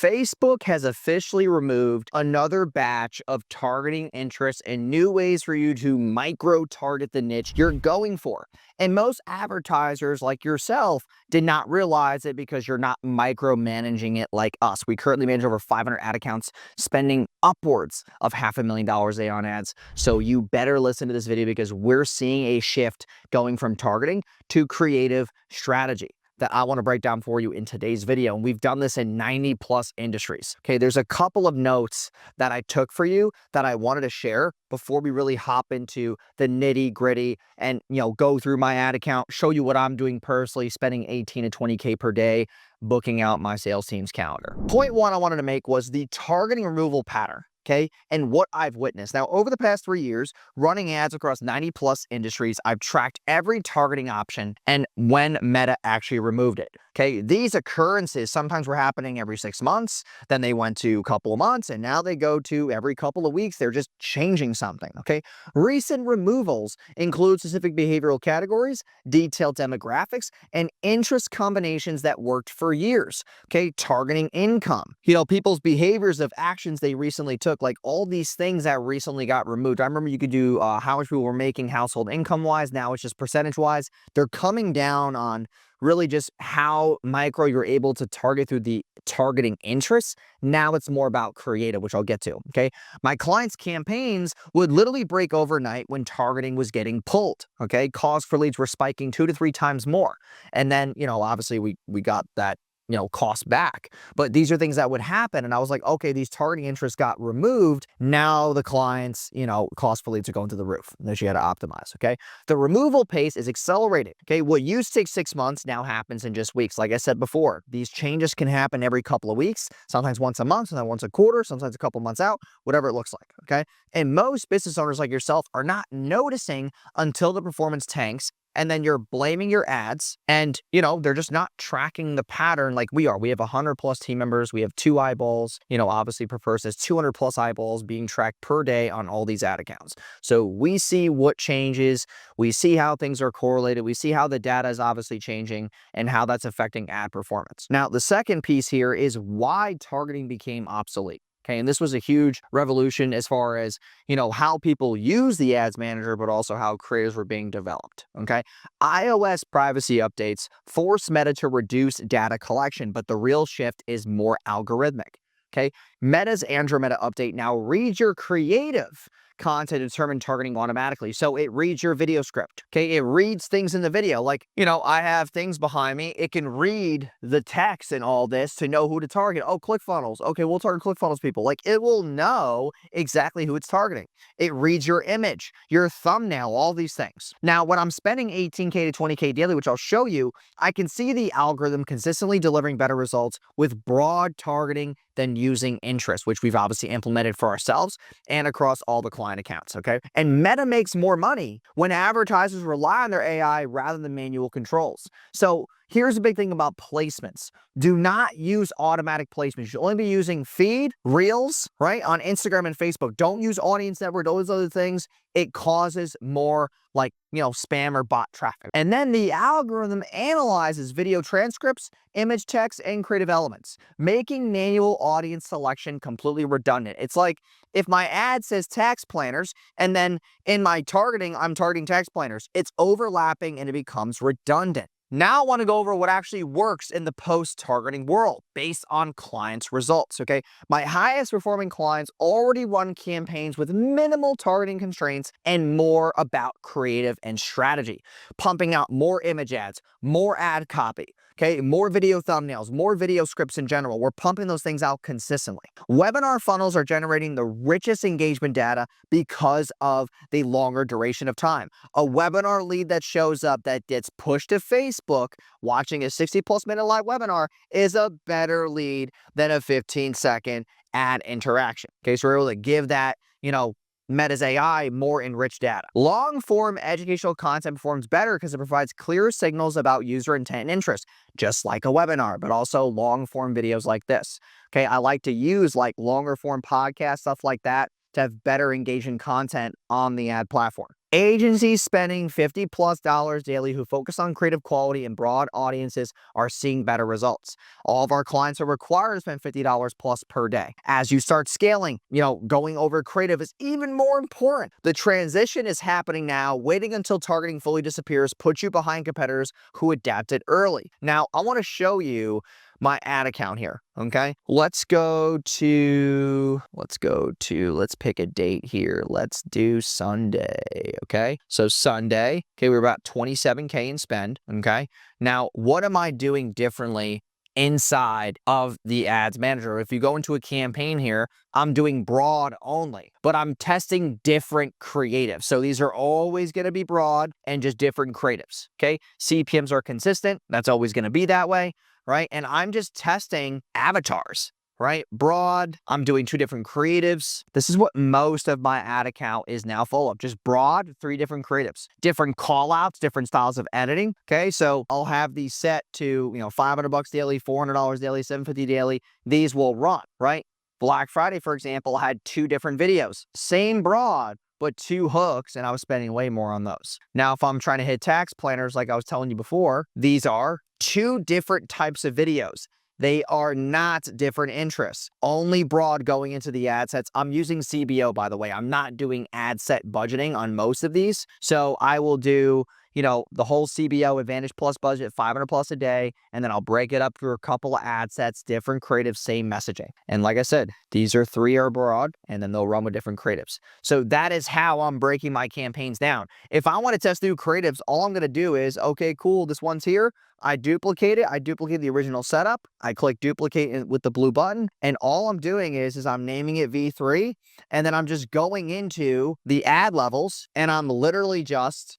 Facebook has officially removed another batch of targeting interests and new ways for you to micro-target the niche you're going for. And most advertisers like yourself did not realize it because you're not micromanaging it like us. We currently manage over 500 ad accounts, spending upwards of $500,000 a day on ads. So you better listen to this video because we're seeing a shift going from targeting to creative strategy that I want to break down for you in today's video. And we've done this in 90 plus industries. Okay, there's a couple of notes that I took for you that I wanted to share before we really hop into the nitty gritty and, go through my ad account, show you what I'm doing personally, spending 18 to 20K per day, booking out my sales team's calendar. Point one I wanted to make was the targeting removal pattern. Okay, and what I've witnessed. Now, over the past 3 years, running ads across 90 plus industries, I've tracked every targeting option and when Meta actually removed it. Okay, these occurrences sometimes were happening every 6 months, then they went to a couple of months, and now they go to every couple of weeks. They're just changing something. Okay, recent removals include specific behavioral categories, detailed demographics, and interest combinations that worked for years. Okay, targeting income, people's behaviors of actions they recently took, like all these things that recently got removed. I remember you could do how much people were making household income wise. Now it's just percentage wise. They're coming down on really just how micro you're able to target through the targeting interests. Now it's more about creative, which I'll get to. Okay, my clients' campaigns would literally break overnight when targeting was getting pulled. Okay, cost for leads were spiking 2 to 3 times more, and then obviously we got that cost back. But these are things that would happen. And I was like, okay, these targeting interests got removed. Now the clients, cost for leads are going to the roof. That you had to optimize. Okay. The removal pace is accelerated. Okay. What used to take 6 months now happens in just weeks. Like I said before, these changes can happen every couple of weeks, sometimes once a month, sometimes once a quarter, sometimes a couple months out, whatever it looks like. Okay. And most business owners like yourself are not noticing until the performance tanks. And then you're blaming your ads and, they're just not tracking the pattern like we are. We have 100 plus team members. We have 2 eyeballs, obviously Prefer says 200 plus eyeballs being tracked per day on all these ad accounts. So we see what changes. We see how things are correlated. We see how the data is obviously changing and how that's affecting ad performance. Now, the second piece here is why targeting became obsolete. Okay, and this was a huge revolution as far as, how people use the ads manager, but also how creatives were being developed. Okay, iOS privacy updates force Meta to reduce data collection, but the real shift is more algorithmic. Okay, Meta's Andromeda update now reads your creative content to determine targeting automatically. So it reads your video script. Okay, it reads things in the video. Like, I have things behind me. It can read the text and all this to know who to target. Oh, ClickFunnels. Okay, we'll target ClickFunnels people. Like, it will know exactly who it's targeting. It reads your image, your thumbnail, all these things. Now, when I'm spending 18K to 20K daily, which I'll show you, I can see the algorithm consistently delivering better results with broad targeting than using interest, which we've obviously implemented for ourselves and across all the client accounts. Okay. And Meta makes more money when advertisers rely on their AI rather than manual controls. So here's a big thing about placements. Do not use automatic placements. You should only be using feed, reels, right? On Instagram and Facebook. Don't use audience network, those other things. It causes more spam or bot traffic. And then the algorithm analyzes video transcripts, image text, and creative elements, making manual audience selection completely redundant. It's like if my ad says tax planners and then in my targeting, I'm targeting tax planners, it's overlapping and it becomes redundant. Now I want to go over what actually works in the post-targeting world based on clients' results, okay? My highest performing clients already run campaigns with minimal targeting constraints and more about creative and strategy, pumping out more image ads, more ad copy, okay? More video thumbnails, more video scripts in general. We're pumping those things out consistently. Webinar funnels are generating the richest engagement data because of the longer duration of time. A webinar lead that shows up that gets pushed to Facebook watching a 60 plus minute live webinar is a better lead than a 15-second ad interaction. Okay, so we're able to give that, Meta's AI more enriched data. Long-form educational content performs better because it provides clear signals about user intent and interest, just like a webinar, but also long-form videos like this. Okay, I like to use like longer-form podcasts, stuff like that, to have better engaging content on the ad platform. Agencies spending $50+ daily who focus on creative quality and broad audiences are seeing better results. All of our clients are required to spend $50 plus per day. As you start scaling, going over creative is even more important. The transition is happening now. Waiting until targeting fully disappears puts you behind competitors who adapted early. Now, I want to show you my ad account here. Okay. Let's pick a date here. Let's do Sunday. Okay. So Sunday, okay, we're about 27K in spend. Okay. Now, what am I doing differently inside of the ads manager? If you go into a campaign here, I'm doing broad only, but I'm testing different creatives. So these are always going to be broad and just different creatives. Okay. CPMs are consistent. That's always going to be that way. Right? And I'm just testing avatars, right? Broad, I'm doing 2 different creatives. This is what most of my ad account is now full of. Just broad, 3 different creatives, different call outs, different styles of editing. Okay. So I'll have these set to, $500 daily, $400 daily, $750 daily. These will run, right? Black Friday, for example, had 2 different videos, same broad, but 2 hooks, and I was spending way more on those. Now, if I'm trying to hit tax planners, like I was telling you before, these are 2 different types of videos. They are not different interests. Only broad going into the ad sets. I'm using CBO, by the way. I'm not doing ad set budgeting on most of these. So I will do, the whole CBO Advantage Plus budget, $500+ a day, and then I'll break it up through a couple of ad sets, different creatives, same messaging. And like I said, these are 3 are broad, and then they'll run with different creatives. So that is how I'm breaking my campaigns down. If I want to test new creatives, all I'm going to do is, okay, cool, this one's here. I duplicate it. I duplicate the original setup. I click duplicate with the blue button. And all I'm doing is I'm naming it V3. And then I'm just going into the ad levels and I'm literally just,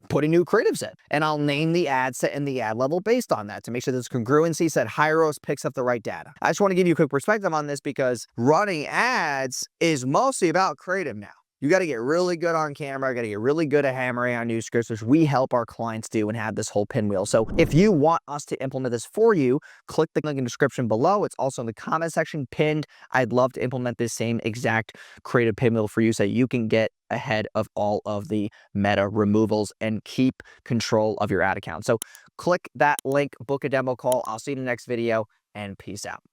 putting new creatives in. And I'll name the ad set and the ad level based on that to make sure there's congruency so that Hyros picks up the right data. I just want to give you a quick perspective on this because running ads is mostly about creative now. You got to get really good on camera, got to get really good at hammering out new scripts, which we help our clients do and have this whole pinwheel. So if you want us to implement this for you, click the link in the description below. It's also in the comment section pinned. I'd love to implement this same exact creative pinwheel for you so you can get ahead of all of the meta removals and keep control of your ad account. So click that link, book a demo call. I'll see you in the next video, and peace out.